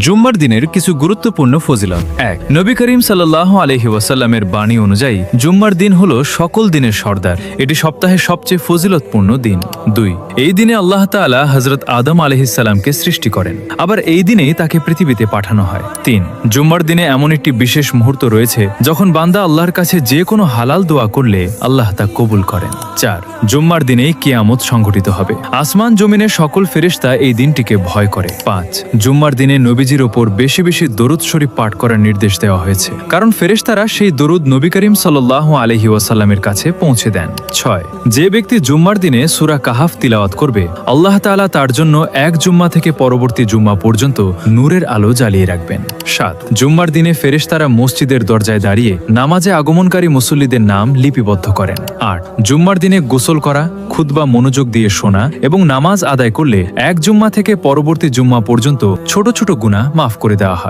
জুম্মার দিনের কিছু গুরুত্বপূর্ণ ফজিলত। ১। নবী করিম সাল্লাল্লাহু আলাইহি ওয়াসাল্লামের বাণী অনুযায়ী জুম্মার দিন হলো সকল দিনের সর্দার। এটি সপ্তাহের সবচেয়ে ফজিলতপূর্ণ দিন। ২। এই দিনে আল্লাহ তাআলা হযরত আদম আলাইহিস সালামকে সৃষ্টি করেন, আবার এই দিনেই তাকে পৃথিবীতে পাঠানো হয়। ৩। জুম্মার দিনে এমন একটি বিশেষ মুহূর্ত রয়েছে যখন বান্দা আল্লাহর কাছে যে কোনো হালাল দোয়া করলে আল্লাহ তা কবুল করেন। ৪। জুম্মার দিনেই কিয়ামত সংঘটিত হবে। আসমান জমিনের সকল ফেরেশতা এই দিনটিকে ভয় করে। ৫। জুম্মার দিনে নবীজির ওপর বেশি বেশি দরুদ শরীফ পাঠ করার নির্দেশ দেওয়া হয়েছে, কারণ ফেরেশতারা সেই দরুদ নবী করিম সাল্লাল্লাহু আলাইহি ওয়াসাল্লামের কাছে পৌঁছে দেন। ৬। যে ব্যক্তি জুম্মার দিনে সূরা কাহাফ তিলাওয়াত করবে, আল্লাহ তাআলা তার জন্য এক জুম্মা থেকে পরবর্তী জুম্মা পর্যন্ত নূরের আলো জ্বালিয়ে রাখবেন। ৭। জুম্মার দিনে ফেরেশতারা মসজিদের দরজায় দাঁড়িয়ে নামাজে আগমনকারী মুসল্লিদের নাম লিপিবদ্ধ করেন। ৮। জুম্মার দিনে গোসল করা, খুতবা মনোযোগ দিয়ে শোনা এবং নামাজ আদায় করলে এক জুম্মা থেকে পরবর্তী জুম্মা পর্যন্ত ছোট ছোট গুনাহ মাফ করে দেওয়া হয়।